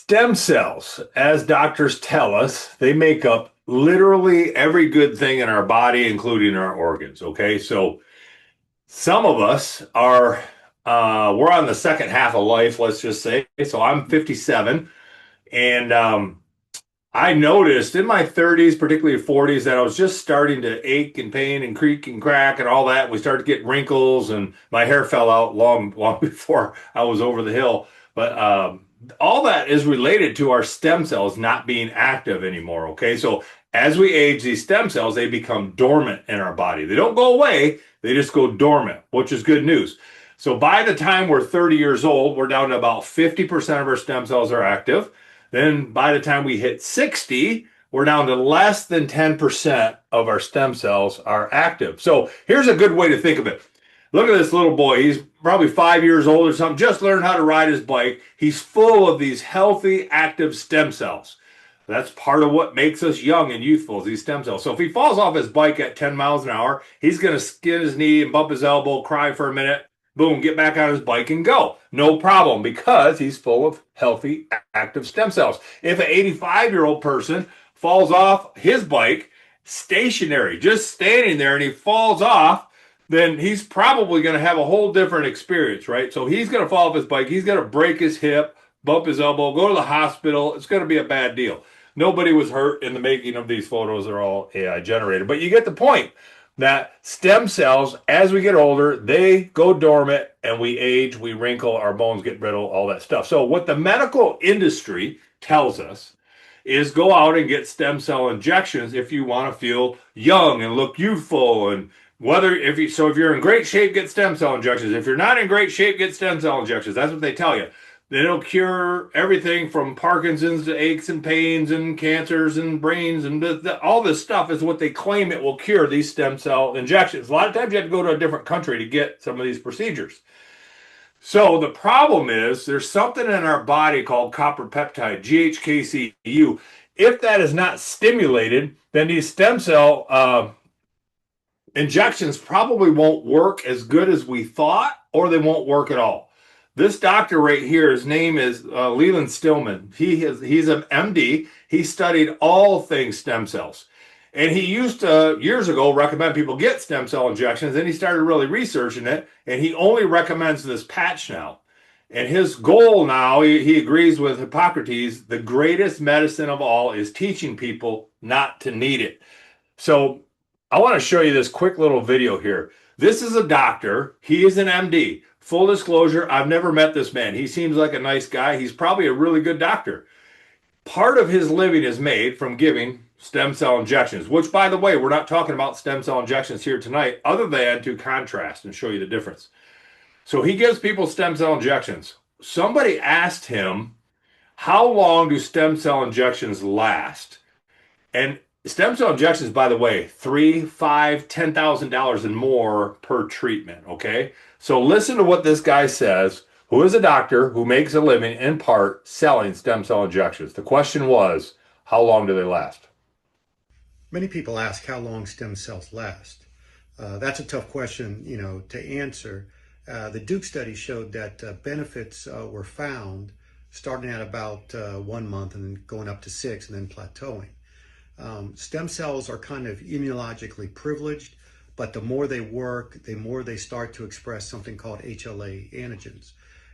Stem cells, as doctors tell us, they make up literally every good thing in our body, including our organs. Okay, so some of us are, we're on the second half of life, let's just say. So I'm 57, and I noticed in my 30s, particularly 40s, that I was just starting to ache and pain and creak and crack and all that. We started to get wrinkles, and my hair fell out long before I was over the hill. But all that is related to our stem cells not being active anymore. Okay, so as we age, these stem cells, they become dormant in our body. They don't go away; they just go dormant, which is good news. So by the time we're 30 years old, we're down to about 50% of our stem cells are active. Then by the time we hit 60, we're down to less than 10% of our stem cells are active. So here's a good way to think of it. Look at this little boy. He's probably 5 years old or something, just learned how to ride his bike. He's full of these healthy, active stem cells. That's part of what makes us young and youthful, is these stem cells. So if he falls off his bike at 10 miles an hour, he's going to skin his knee and bump his elbow, cry for a minute, boom, get back on his bike and go. No problem, because he's full of healthy, active stem cells. If an 85-year-old person falls off his bike, stationary, just standing there, and he falls off, then he's probably going to have a whole different experience, right? So he's going to fall off his bike. He's going to break his hip, bump his elbow, go to the hospital. It's going to be a bad deal. Nobody was hurt in the making of these photos. They're all AI generated. But you get the point that stem cells, as we get older, they go dormant, and we age, we wrinkle, our bones get brittle, all that stuff. So what the medical industry tells us is go out and get stem cell injections if you want to feel young and look youthful. And if you're in great shape, get stem cell injections. If you're not in great shape, get stem cell injections. That's what they tell you. It'll cure everything from Parkinson's to aches and pains and cancers and brains, and all this stuff is what they claim it will cure, these stem cell injections. A lot of times you have to go to a different country to get some of these procedures. So the problem is there's something in our body called copper peptide, GHKCU. If that is not stimulated, then these stem cell injections probably won't work as good as we thought, or they won't work at all. This doctor right here, his name is Leland Stillman. He's an MD. He studied all things stem cells. And he used to, years ago, recommend people get stem cell injections. Then he started really researching it, and he only recommends this patch now. And his goal now, he agrees with Hippocrates, the greatest medicine of all is teaching people not to need it. So I want to show you this quick little video here. This is a doctor. He is an MD. Full disclosure, I've never met this man. He seems like a nice guy. He's probably a really good doctor. Part of his living is made from giving stem cell injections, which, by the way, we're not talking about stem cell injections here tonight, other than to contrast and show you the difference. So he gives people stem cell injections. Somebody asked him, how long do stem cell injections last? And stem cell injections, by the way, $3,000, $5,000, $10,000 and more per treatment, okay? So listen to what this guy says, who is a doctor who makes a living in part selling stem cell injections. The question was, how long do they last? Many people ask how long stem cells last. That's a tough question, to answer. The Duke study showed that benefits were found starting at about 1 month and then going up to 6 and then plateauing. Stem cells are kind of immunologically privileged, but the more they work, the more they start to express something called HLA antigens.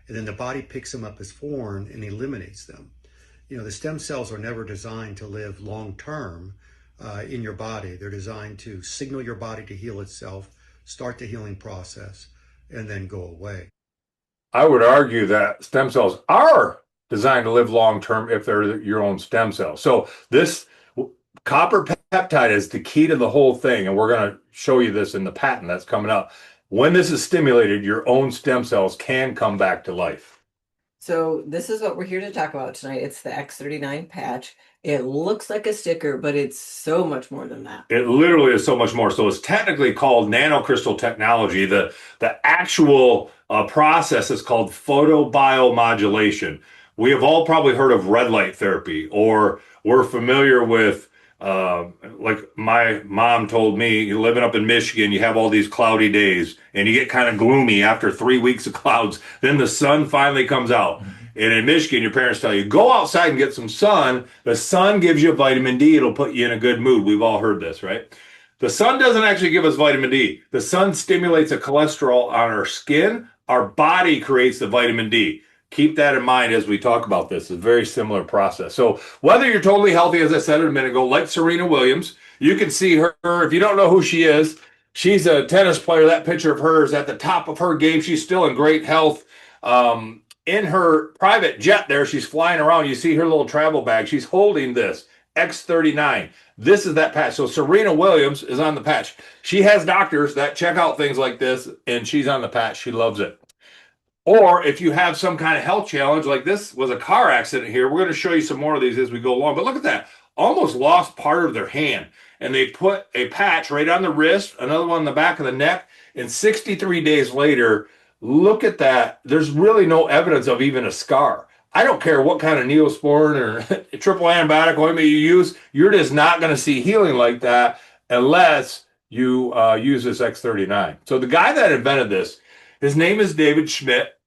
And then the body picks them up as foreign and eliminates them. The stem cells are never designed to live long-term in your body. They're designed to signal your body to heal itself, start the healing process, and then go away. I would argue that stem cells are designed to live long-term if they're your own stem cells. So this copper peptide is the key to the whole thing, and we're going to show you this in the patent that's coming up. When this is stimulated, your own stem cells can come back to life. So this is what we're here to talk about tonight. It's the X39 patch. It looks like a sticker, but it's so much more than that. It literally is so much more. So it's technically called nanocrystal technology. The actual process is called photobiomodulation. We have all probably heard of red light therapy, or we're familiar with like my mom told me, living up in Michigan, you have all these cloudy days and you get kind of gloomy after 3 weeks of clouds. Then the sun finally comes out. And in Michigan, your parents tell you, go outside and get some sun. The sun gives you vitamin D. It'll put you in a good mood. We've all heard this, right? The sun doesn't actually give us vitamin D. The sun stimulates a cholesterol on our skin. Our body creates the vitamin D. Keep that in mind as we talk about this. It's a very similar process. So whether you're totally healthy, as I said a minute ago, like Serena Williams, you can see her. If you don't know who she is, she's a tennis player. That picture of her is at the top of her game. She's still in great health. In her private jet there, she's flying around. You see her little travel bag. She's holding this X39. This is that patch. So Serena Williams is on the patch. She has doctors that check out things like this, and she's on the patch. She loves it. Or if you have some kind of health challenge, like this was a car accident here, we're going to show you some more of these as we go along. But look at that. Almost lost part of their hand. And they put a patch right on the wrist, another one on the back of the neck. And 63 days later, look at that. There's really no evidence of even a scar. I don't care what kind of Neosporin or triple antibiotic ointment you use. You're just not going to see healing like that unless you use this X39. So the guy that invented this, his name is David Schmidt.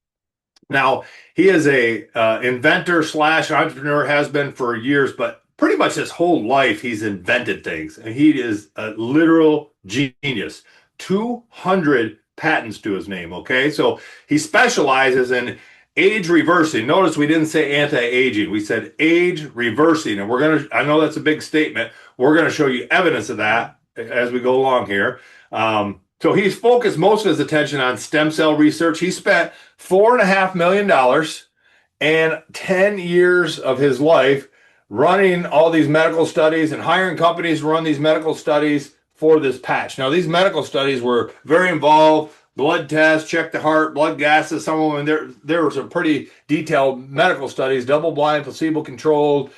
Now, he is a inventor slash entrepreneur, has been for years, but pretty much his whole life he's invented things. And he is a literal genius. 200 patents to his name, okay? So he specializes in age reversing. Notice we didn't say anti-aging. We said age reversing. And I know that's a big statement. We're going to show you evidence of that as we go along here. So he's focused most of his attention on stem cell research. He spent $4.5 million and 10 years of his life running all these medical studies and hiring companies to run these medical studies for this patch. Now, these medical studies were very involved. Blood tests, check the heart, blood gases, some of them, there were some pretty detailed medical studies, double-blind, placebo-controlled,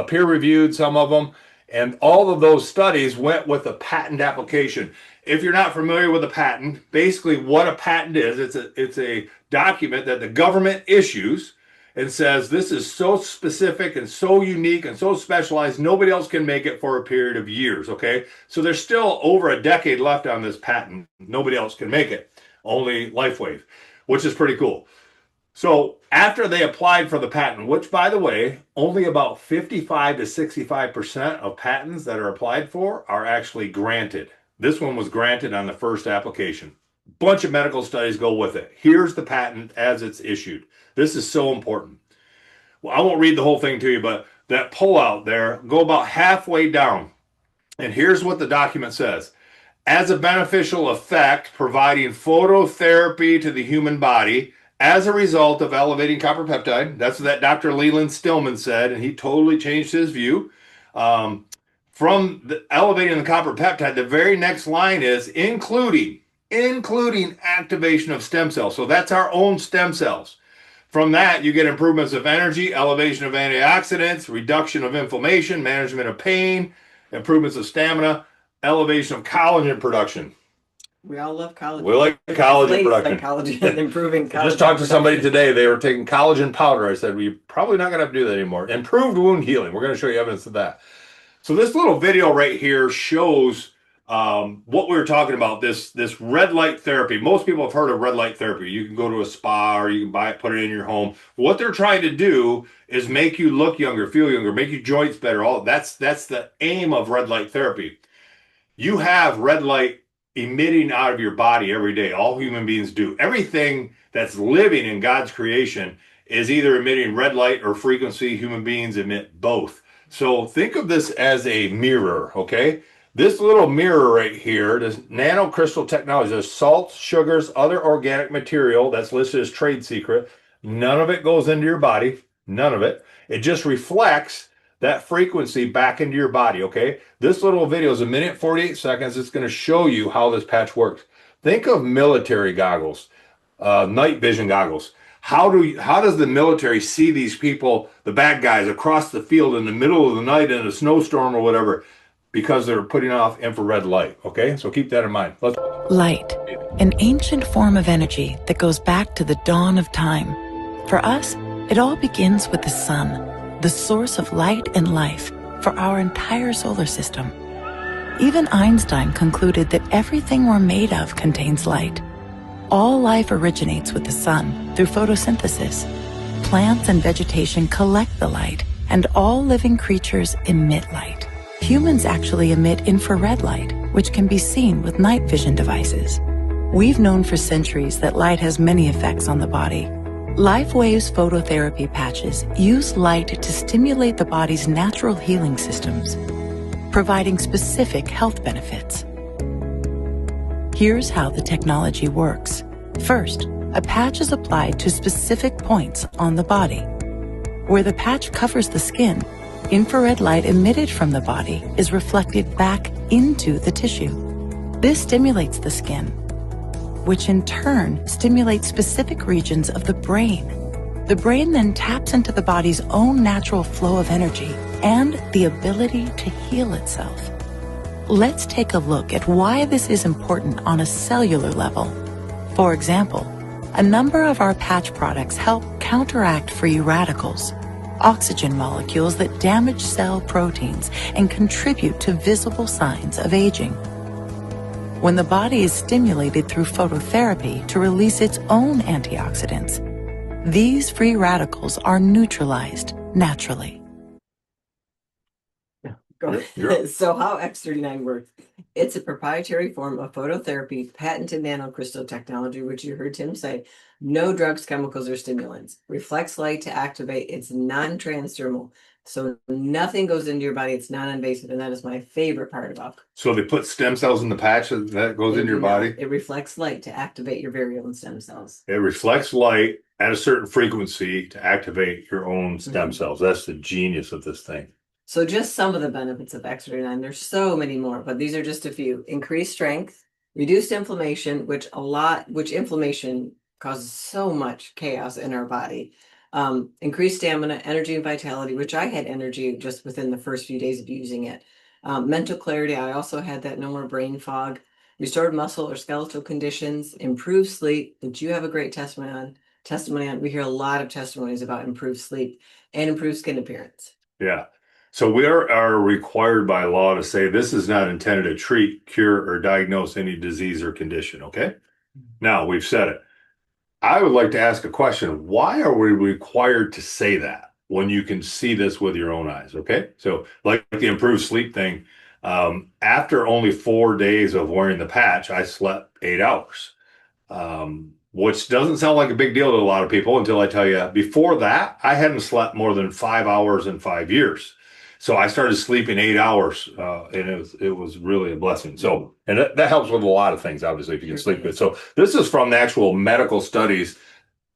peer-reviewed, some of them. And all of those studies went with a patent application. If you're not familiar with a patent, basically what a patent is, it's a document that the government issues and says this is so specific and so unique and so specialized, nobody else can make it for a period of years, okay? So there's still over a decade left on this patent. Nobody else can make it, only LifeWave, which is pretty cool. So after they applied for the patent, which, by the way, only about 55 to 65% of patents that are applied for are actually granted. This one was granted on the first application. Bunch of medical studies go with it. Here's the patent as it's issued. This is so important. Well, I won't read the whole thing to you, but that pullout there, go about halfway down. And here's what the document says. As a beneficial effect, providing phototherapy to the human body as a result of elevating copper peptide. That's what that Dr. Leland Stillman said, and he totally changed his view. From elevating the copper peptide, the very next line is including activation of stem cells. So that's our own stem cells. From that, you get improvements of energy, elevation of antioxidants, reduction of inflammation, management of pain, improvements of stamina, elevation of collagen production. We all love collagen. We like collagen production. Like collagen, improving collagen. I just talked to somebody today. They were taking collagen powder. I said, we're probably not going to have to do that anymore. Improved wound healing. We're going to show you evidence of that. So this little video right here shows what we were talking about, this red light therapy. Most people have heard of red light therapy. You can go to a spa or you can buy it, put it in your home. What they're trying to do is make you look younger, feel younger, make your joints better. That's the aim of red light therapy. You have red light emitting out of your body every day. All human beings do. Everything that's living in God's creation is either emitting red light or frequency. Human beings emit both. So think of this as a mirror, okay? This little mirror right here, this nanocrystal technology, there's salts, sugars, other organic material that's listed as trade secret. None of it goes into your body, none of it. It just reflects that frequency back into your body, okay? This little video is 1 minute 48 seconds. It's going to show you how this patch works. Think of military goggles, night vision goggles. How does the military see these people, the bad guys, across the field in the middle of the night in a snowstorm or whatever? Because they're putting off infrared light, okay? So keep that in mind. Light, an ancient form of energy that goes back to the dawn of time. For us, it all begins with the sun, the source of light and life for our entire solar system. Even Einstein concluded that everything we're made of contains light. All life originates with the sun through photosynthesis. plants and vegetation collect the light, and all living creatures emit light. Humans actually emit infrared light, which can be seen with night vision devices. We've known for centuries that light has many effects on the body. LifeWave's phototherapy patches use light to stimulate the body's natural healing systems, providing specific health benefits. Here's how the technology works. First, a patch is applied to specific points on the body. Where the patch covers the skin, infrared light emitted from the body is reflected back into the tissue. This stimulates the skin, which in turn stimulates specific regions of the brain. The brain then taps into the body's own natural flow of energy and the ability to heal itself. Let's take a look at why this is important on a cellular level. For example, a number of our patch products help counteract free radicals, oxygen molecules that damage cell proteins and contribute to visible signs of aging. When the body is stimulated through phototherapy to release its own antioxidants, these free radicals are neutralized naturally. So how X39 works, it's a proprietary form of phototherapy, patented nanocrystal technology, which you heard Tim say, no drugs, chemicals, or stimulants. Reflects light to activate. It's non-transdermal. So nothing goes into your body. It's non-invasive, and that is my favorite part about it. So they put stem cells in the patch that goes into your body? It reflects light to activate your very own stem cells. It reflects light at a certain frequency to activate your own stem cells. That's the genius of this thing. So just some of the benefits of X39. There's so many more, but these are just a few. Increased strength, reduced inflammation, which inflammation causes so much chaos in our body. Increased stamina, energy, and vitality, which I had energy just within the first few days of using it. Mental clarity, I also had that, no more brain fog. Restored muscle or skeletal conditions, improved sleep, which you have a great testimony on. We hear a lot of testimonies about improved sleep and improved skin appearance. Yeah. So we are required by law to say this is not intended to treat, cure, or diagnose any disease or condition, okay? Now, we've said it. I would like to ask a question. Why are we required to say that when you can see this with your own eyes, okay? So like the improved sleep thing, after only 4 days of wearing the patch, I slept 8 hours, which doesn't sound like a big deal to a lot of people until I tell you, before that, I hadn't slept more than 5 hours in 5 years. So I started sleeping 8 hours, and it was really a blessing. So, and that helps with a lot of things, obviously, if you can sleep good. So this is from the actual medical studies.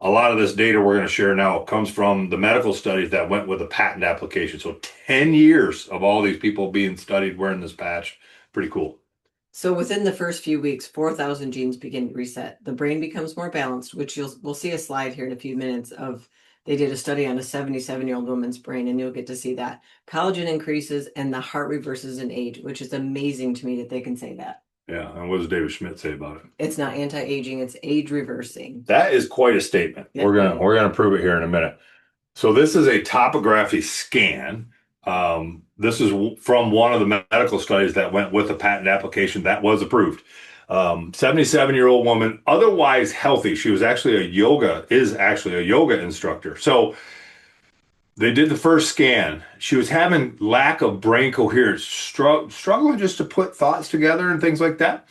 A lot of this data we're going to share now comes from the medical studies that went with the patent application. So 10 years of all these people being studied wearing this patch. Pretty cool. So within the first few weeks, 4,000 genes begin to reset. The brain becomes more balanced, which we'll see a slide here in a few minutes of. They did a study on a 77-year-old woman's brain, and you'll get to see that. Collagen increases and the heart reverses in age, which is amazing to me that they can say that. Yeah, and what does David Schmidt say about it? It's not anti-aging, it's age reversing. That is quite a statement. Yeah. We're gonna prove it here in a minute. So this is a topography scan. This is from one of the medical studies that went with the patent application that was approved. 77-year-old woman, otherwise healthy. She was actually is actually a yoga instructor. So they did the first scan. She was having lack of brain coherence, struggling just to put thoughts together and things like that.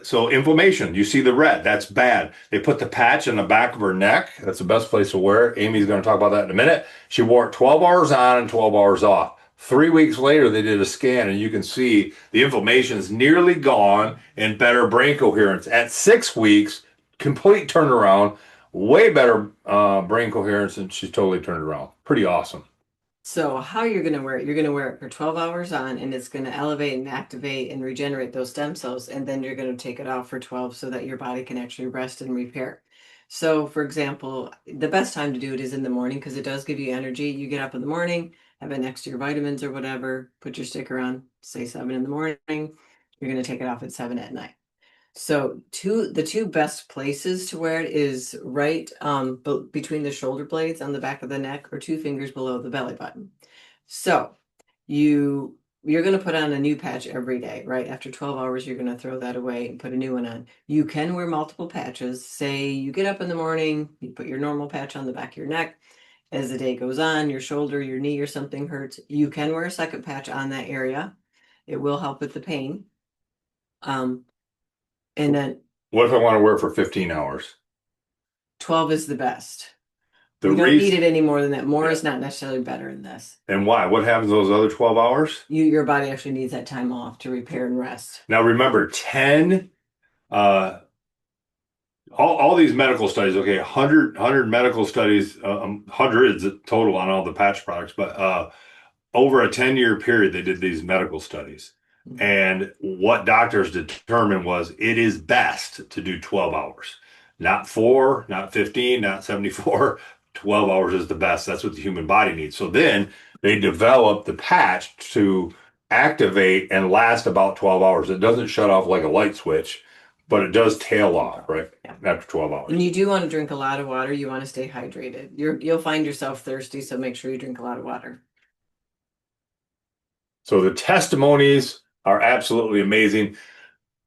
So inflammation, you see the red, that's bad. They put the patch in the back of her neck. That's the best place to wear it. Amy's going to talk about that in a minute. She wore it 12 hours on and 12 hours off. 3 weeks later, they did a scan, and you can see the inflammation is nearly gone and better brain coherence. At 6 weeks, complete turnaround, way better brain coherence, and she's totally turned around. Pretty awesome. So how you're going to wear it, you're going to wear it for 12 hours on, and it's going to elevate and activate and regenerate those stem cells, and then you're going to take it off for 12 so that your body can actually rest and repair. So, for example, the best time to do it is in the morning because it does give you energy. You get up in the morning, have it next to your vitamins or whatever, put your sticker on, say 7 in the morning, you're going to take it off at 7 at night. So the two best places to wear it is right between the shoulder blades on the back of the neck or 2 fingers below the belly button. So you you're going to put on a new patch every day, right? After 12 hours, you're going to throw that away and put a new one on. You can wear multiple patches. Say you get up in the morning, you put your normal patch on the back of your neck. As the day goes on, your shoulder, your knee, or something hurts, you can wear a second patch on that area. It will help with the pain. And then What if I want to wear it for 15 hours? 12 is the best. The You don't need reason it any more than that. More is not necessarily better in this. and why? What happens those other 12 hours? Your body actually needs that time off to repair and rest. Now remember, 10 all these medical studies, okay, 100 medical studies, hundreds total on all the patch products, but over a 10-year period, they did these medical studies. And what doctors determined was it is best to do 12 hours, not 4, not 15, not 74. 12 hours is the best. That's what the human body needs. So then they developed the patch to activate and last about 12 hours. It doesn't shut off like a light switch, but it does tail off, right? Yeah. After 12 hours. And you do want to drink a lot of water. You want to stay hydrated. You'll find yourself thirsty, so make sure you drink a lot of water. So the testimonies are absolutely amazing.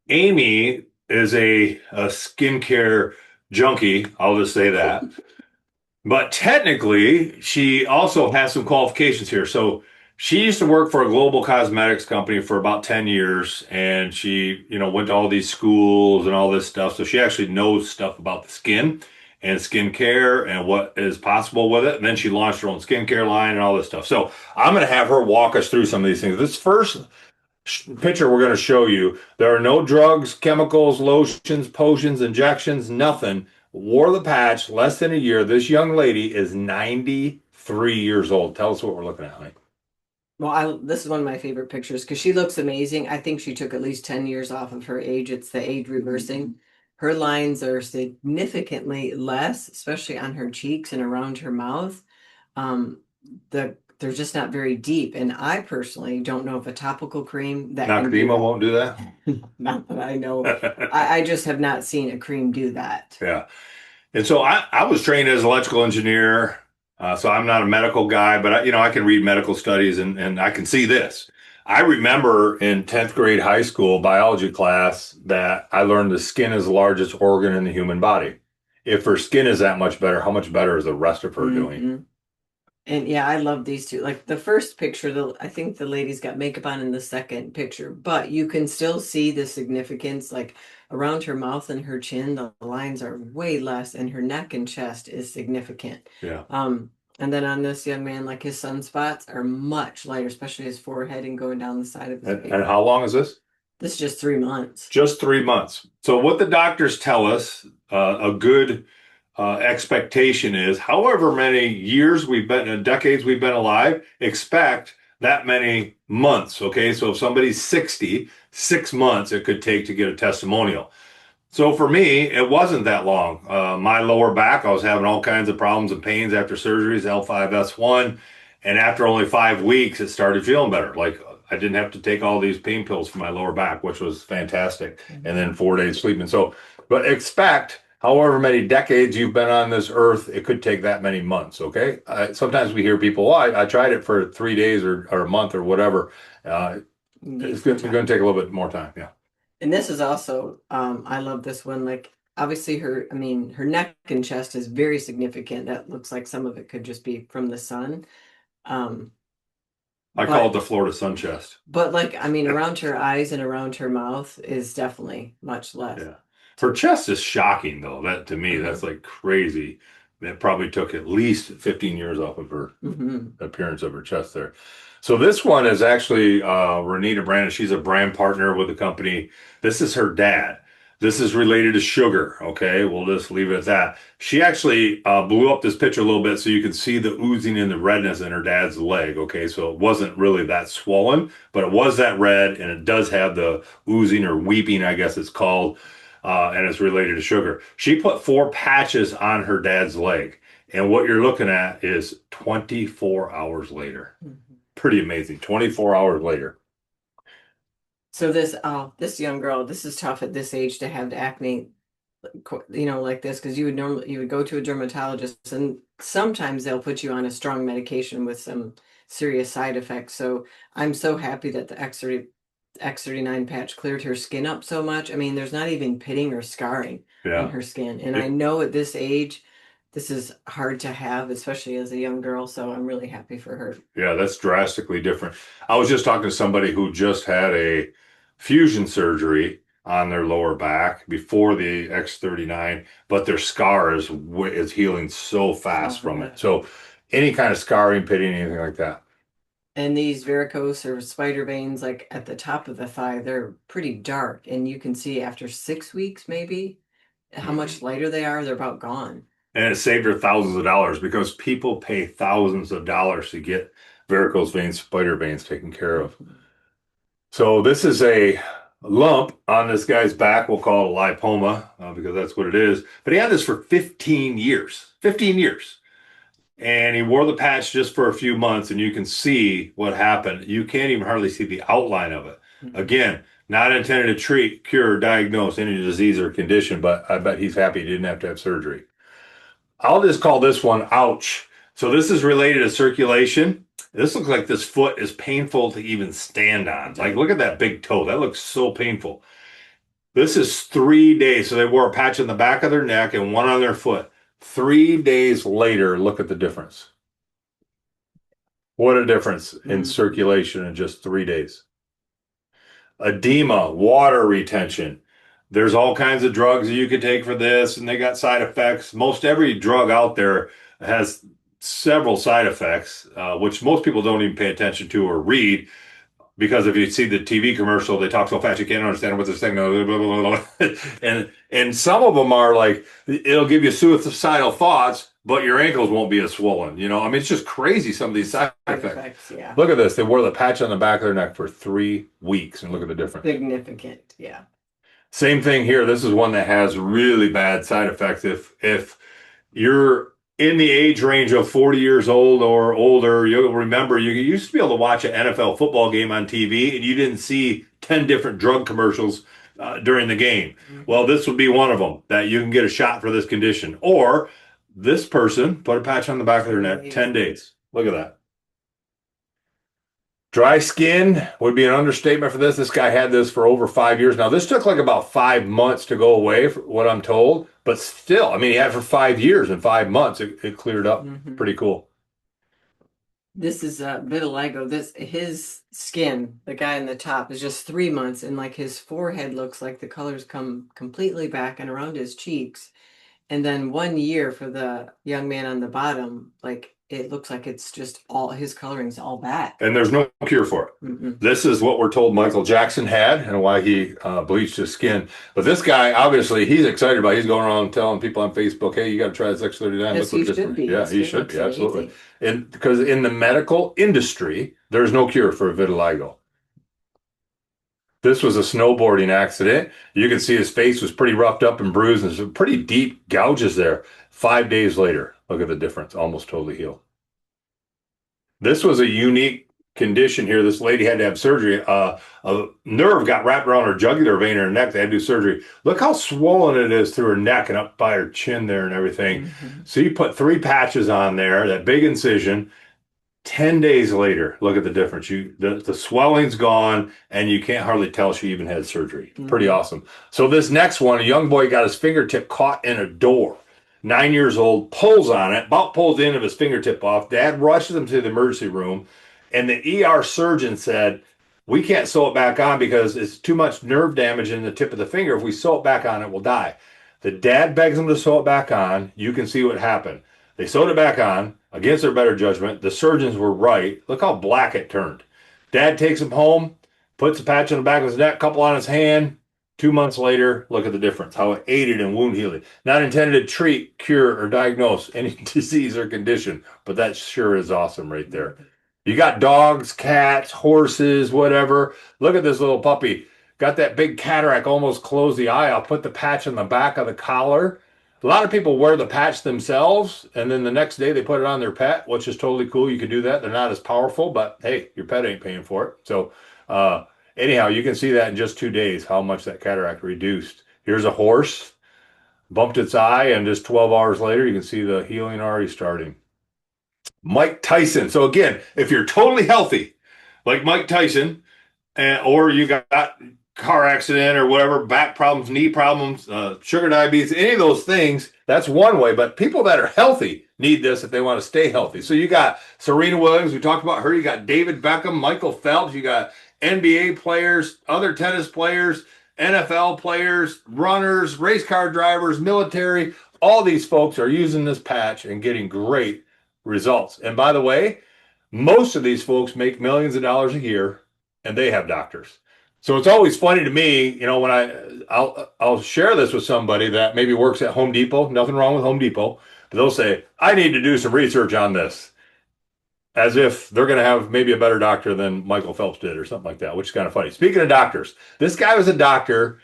Amy is a skincare junkie. I'll just say that. But technically, she also has some qualifications here. So she used to work for a global cosmetics company for about 10 years, and she, went to all these schools and all this stuff. So she actually knows stuff about the skin and skincare and what is possible with it. And then she launched her own skincare line and all this stuff. So I'm going to have her walk us through some of these things. This first picture we're going to show you, there are no drugs, chemicals, lotions, potions, injections, nothing. Wore the patch less than a year. This young lady is 93 years old. Tell us what we're looking at, honey. Well, this is one of my favorite pictures because she looks amazing. I think she took at least 10 years off of her age. It's the age reversing. Her lines are significantly less, especially on her cheeks and around her mouth. They're just not very deep. And I personally don't know if a topical cream that can do Noxzema won't do that? not that I know. I just have not seen a cream do that. Yeah. And so I was trained as an electrical engineer. So I'm not a medical guy, but I can read medical studies and I can see this. I remember in 10th grade high school biology class that I learned the skin is the largest organ in the human body. If her skin is that much better, how much better is the rest of her doing? And yeah, I love these two. Like the first picture, I think the lady's got makeup on in the second picture, but you can still see the significance, like around her mouth and her chin, the lines are way less, and her neck and chest is significant. Yeah. And then on this young man, like his sunspots are much lighter, especially his forehead and going down the side of his face. And how long is this? This is just 3 months. Just 3 months. So what the doctors tell us, a good expectation is, however many years decades we've been alive, expect that many months. Okay. So if somebody's 60, 6 months it could take to get a testimonial. So for me, it wasn't that long. My lower back, I was having all kinds of problems and pains after surgeries, L5S1. And after only 5 weeks, it started feeling better. Like I didn't have to take all these pain pills for my lower back, which was fantastic. And then 4 days sleeping. So, but expect however many decades you've been on this earth, it could take that many months. Okay. Sometimes we hear people, I tried it for 3 days or a month or whatever. It's going to take a little bit more time. Yeah. And this is also, I love this one. Like obviously her neck and chest is very significant. That looks like some of it could just be from the sun. I call it the Florida sun chest. But around her eyes and around her mouth is definitely much less. Yeah. Her chest is shocking though. That to me, that's like crazy. That probably took at least 15 years off of her appearance of her chest there. So this one is actually Renita Brandon. She's a brand partner with the company. This is her dad. This is related to sugar. Okay, we'll just leave it at that. She actually blew up this picture a little bit so you can see the oozing and the redness in her dad's leg. Okay, so it wasn't really that swollen, but it was that red, and it does have the oozing or weeping, I guess it's called, and it's related to sugar. She put 4 patches on her dad's leg, and what you're looking at is 24 hours later. Pretty amazing. 24 hours later. So this young girl, this is tough at this age to have acne, like this, because you would go to a dermatologist, and sometimes they'll put you on a strong medication with some serious side effects. So I'm so happy that the X39 patch cleared her skin up so much. I mean, there's not even pitting or scarring on Yeah. her skin. And I know at this age, this is hard to have, especially as a young girl. So I'm really happy for her. Yeah, that's drastically different. I was just talking to somebody who just had a fusion surgery on their lower back before the X39, but their scar is healing so fast Oh, from yeah. it. So any kind of scarring, pitting, anything like that. And these varicose or spider veins, like at the top of the thigh, they're pretty dark. And you can see after 6 weeks, maybe, how much lighter they are. They're about gone. And it saved her thousands of dollars because people pay thousands of dollars to get varicose veins, spider veins taken care of. So this is a lump on this guy's back. We'll call it a lipoma because that's what it is. But he had this for 15 years. 15 years. And he wore the patch just for a few months, and you can see what happened. You can't even hardly see the outline of it. Again, not intended to treat, cure, or diagnose any disease or condition, but I bet he's happy he didn't have to have surgery. I'll just call this one ouch. So this is related to circulation. This looks like this foot is painful to even stand on. Like, look at that big toe. That looks so painful. This is 3 days. So they wore a patch on the back of their neck and one on their foot. 3 days later, look at the difference. What a difference in circulation in just 3 days. Edema, water retention. There's all kinds of drugs that you can take for this, and they got side effects. Most every drug out there has several side effects, which most people don't even pay attention to or read. Because if you see the TV commercial, they talk so fast you can't understand what they're saying. Blah, blah, blah, and some of them are like, it'll give you suicidal thoughts, but your ankles won't be as swollen. You know, I mean, it's just crazy, some of these side effects. Yeah. Look at this. They wore the patch on the back of their neck for 3 weeks, and look at the difference. Significant, yeah. Same thing here. This is one that has really bad side effects. If you're in the age range of 40 years old or older, you'll remember you used to be able to watch an NFL football game on TV and you didn't see 10 different drug commercials during the game. Well, this would be one of them that you can get a shot for this condition. Or this person put a patch on the back of their neck, 10 days. Look at that. Dry skin would be an understatement for this. This guy had this for over 5 years. Now, this took like about 5 months to go away, for what I'm told. But still, I mean, he had it for 5 years and 5 months. It cleared up. Pretty cool. This is vitiligo. His skin, the guy in the top, is just 3 months, and like his forehead looks like the colors come completely back and around his cheeks. And then 1 year for the young man on the bottom, like it looks like it's just all his coloring's all back. And there's no cure for it. This is what we're told Michael Jackson had and why he bleached his skin. But this guy, obviously, he's excited about it. He's going around telling people on Facebook, hey, you got to try this X39. Yes, he should be. Yeah, he should be, absolutely. And because in the medical industry, there's no cure for vitiligo. This was a snowboarding accident. You can see his face was pretty roughed up and bruised, and some pretty deep gouges there. 5 days later, look at the difference, almost totally healed. This was a unique condition here. This lady had to have surgery. A nerve got wrapped around her jugular vein in her neck. They had to do surgery. Look how swollen it is through her neck and up by her chin there and everything. So you put 3 patches on there, that big incision. 10 days later, look at the difference. The swelling's gone, and you can't hardly tell she even had surgery. Pretty awesome. So this next one, a young boy got his fingertip caught in a door. 9 years old, pulls on it, about pulls the end of his fingertip off. Dad rushes him to the emergency room, and the ER surgeon said, we can't sew it back on because it's too much nerve damage in the tip of the finger. If we sew it back on, it will die. The dad begs him to sew it back on. You can see what happened. They sewed it back on against their better judgment. The surgeons were right. Look how black it turned. Dad takes him home, puts a patch on the back of his neck, couple on his hand. 2 months later, look at the difference, how it aided in wound healing. Not intended to treat, cure, or diagnose any disease or condition, but that sure is awesome right there. You got dogs, cats, horses, whatever. Look at this little puppy. Got that big cataract, almost closed the eye. I'll put the patch on the back of the collar. A lot of people wear the patch themselves, and then the next day they put it on their pet, which is totally cool. You can do that. They're not as powerful, but hey, your pet ain't paying for it. So anyhow, you can see that in just 2 days, how much that cataract reduced. Here's a horse. bumped its eye, and just 12 hours later, you can see the healing already starting. Mike Tyson. So again, if you're totally healthy, like Mike Tyson, or you got car accident or whatever, back problems, knee problems, sugar diabetes, any of those things, that's one way. But people that are healthy need this if they want to stay healthy. So you got Serena Williams, we talked about her. You got David Beckham, Michael Phelps, you got NBA players, other tennis players, NFL players, runners, race car drivers, military. All these folks are using this patch and getting great results. And by the way, most of these folks make millions of dollars a year, and they have doctors. So it's always funny to me, you know, when I'll share this with somebody that maybe works at Home Depot. Nothing wrong with Home Depot, but they'll say, "I need to do some research on this," as if they're going to have maybe a better doctor than Michael Phelps did or something like that, which is kind of funny. Speaking of doctors, this guy was a doctor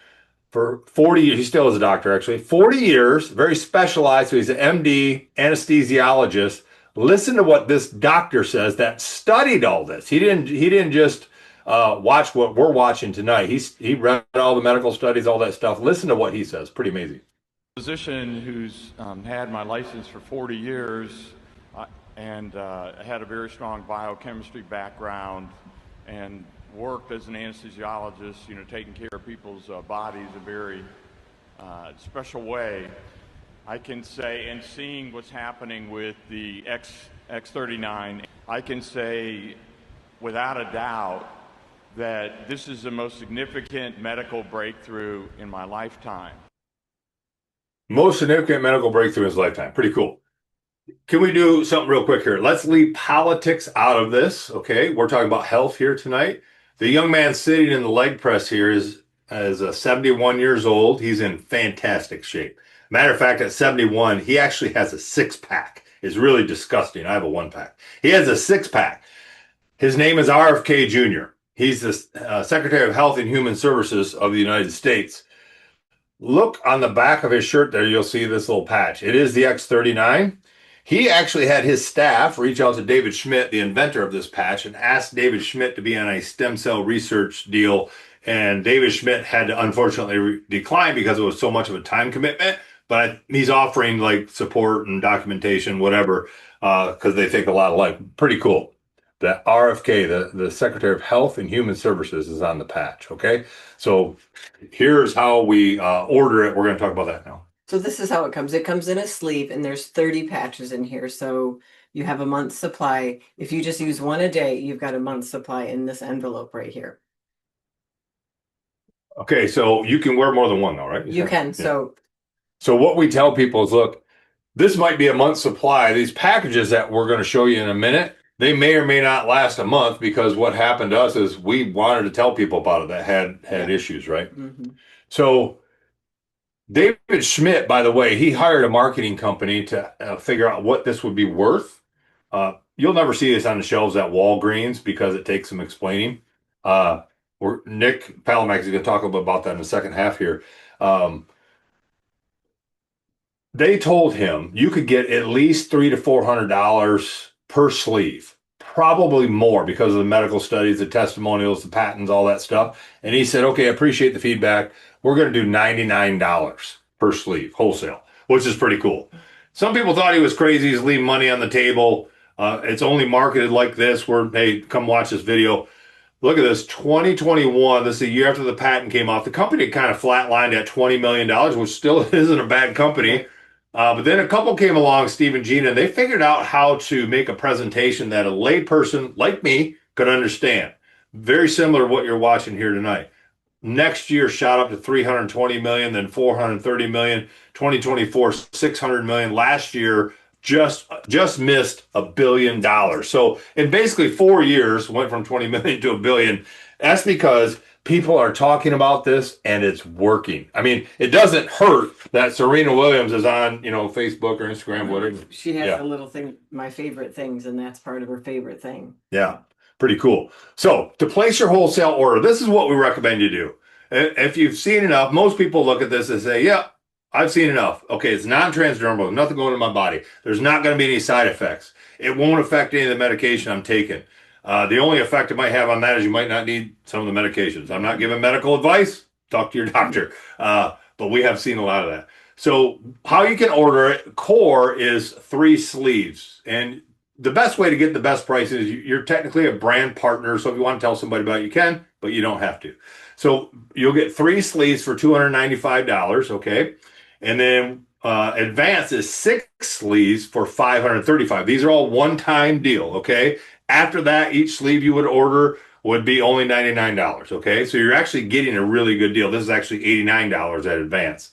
for 40 years. He still is a doctor, actually. 40 years, very specialized. So he's an MD, anesthesiologist. Listen to what this doctor says that studied all this. He didn't just watch what we're watching tonight. He read all the medical studies, all that stuff. Listen to what he says. Pretty amazing. Physician who's had my license for 40 years and had a very strong biochemistry background and worked as an anesthesiologist, you know, taking care of people's bodies in a very special way. I can say, and seeing what's happening with the X39, I can say without a doubt that this is the most significant medical breakthrough in my lifetime. Most significant medical breakthrough in his lifetime. Pretty cool. Can we do something real quick here? Let's leave politics out of this, okay? We're talking about health here tonight. The young man sitting in the leg press here is 71 years old. He's in fantastic shape. Matter of fact, at 71, he actually has a six-pack. It's really disgusting. I have a one-pack. He has a six-pack. His name is RFK Jr. He's the Secretary of Health and Human Services of the United States. Look on the back of his shirt there, you'll see this little patch. It is the X39. He actually had his staff reach out to David Schmidt, the inventor of this patch, and asked David Schmidt to be on a stem cell research deal. And David Schmidt had to unfortunately decline because it was so much of a time commitment. But he's offering like support and documentation, whatever, because they think a lot of life. Pretty cool. The RFK, the Secretary of Health and Human Services, is on the patch. Okay, so here's how we order it. We're going to talk about that now. So this is how it comes. It comes in a sleeve, and there's 30 patches in here. So you have a month's supply. If you just use one a day, you've got a month's supply in this envelope right here. Okay, so you can wear more than one, though, right? You can. Yeah. So what we tell people is, look, this might be a month's supply. These packages that we're going to show you in a minute, they may or may not last a month, because what happened to us is we wanted to tell people about it that had issues, right? Mm-hmm. So David Schmidt, by the way, he hired a marketing company to figure out what this would be worth. You'll never see this on the shelves at Walgreens because it takes some explaining. Nick Palamack is going to talk a little bit about that in the second half here. They told him you could get at least $300 to $400 per sleeve, probably more because of the medical studies, the testimonials, the patents, all that stuff. And he said, okay, I appreciate the feedback. We're going to do $99 per sleeve, wholesale, which is pretty cool. Some people thought he was crazy. He's leaving money on the table. It's only marketed like this where, hey, come watch this video. Look at this, 2021. This is a year after the patent came off. The company kind of flatlined at $20 million, which still isn't a bad company. But then a couple came along, Steve and Gina, and they figured out how to make a presentation that a layperson like me could understand. Very similar to what you're watching here tonight. Next year shot up to 320 million, then 430 million. 2024, 600 million. Last year, just missed $1 billion. So in basically 4 years, went from 20 million to $1 billion. That's because people are talking about this and it's working. I mean, it doesn't hurt that Serena Williams is on, Facebook or Instagram, whatever. She has a little thing, my favorite things, and that's part of her favorite thing. Yeah, pretty cool. So to place your wholesale order, this is what we recommend you do. If you've seen enough, most people look at this and say, yeah, I've seen enough. Okay, it's non-transdermal, nothing going in my body. There's not going to be any side effects. It won't affect any of the medication I'm taking. The only effect it might have on that is you might not need some of the medications. I'm not giving medical advice. Talk to your doctor. But we have seen a lot of that. So how you can order it, core is 3 sleeves. And the best way to get the best price is you're technically a brand partner. So if you want to tell somebody about it, you can, but you don't have to. So you'll get 3 sleeves for $295, okay? And then advance is 6 sleeves for $535. These are all one-time deal, okay? After that, each sleeve you would order would be only $99, okay? So you're actually getting a really good deal. This is actually $89 at advance.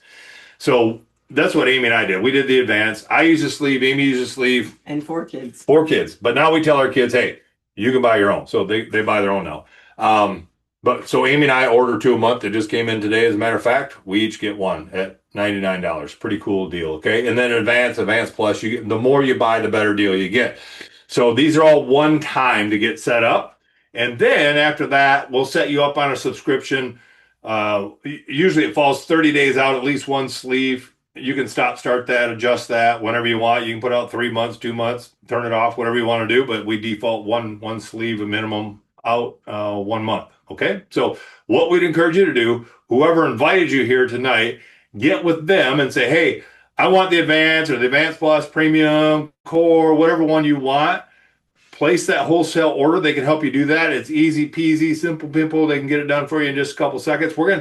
So that's what Amy and I did. We did the advance. I use a sleeve. Amy uses a sleeve. And 4 kids. 4 kids. But now we tell our kids, hey, you can buy your own. So they buy their own now. But so Amy and I order 2 a month. It just came in today. As a matter of fact, we each get one at $99. Pretty cool deal. Okay. And then advance plus, you get, the more you buy, the better deal you get. So these are all one time to get set up. And then after that, we'll set you up on a subscription. Usually it falls 30 days out, at least one sleeve. You can start that, adjust that whenever you want. You can put out 3 months, 2 months, turn it off, whatever you want to do. But we default one sleeve a minimum out 1 month. Okay. So what we'd encourage you to do, whoever invited you here tonight, get with them and say, hey, I want the advance or the advance plus premium core, whatever one you want. Place that wholesale order. They can help you do that. It's easy peasy, simple pimple. They can get it done for you in just a couple seconds. We're going to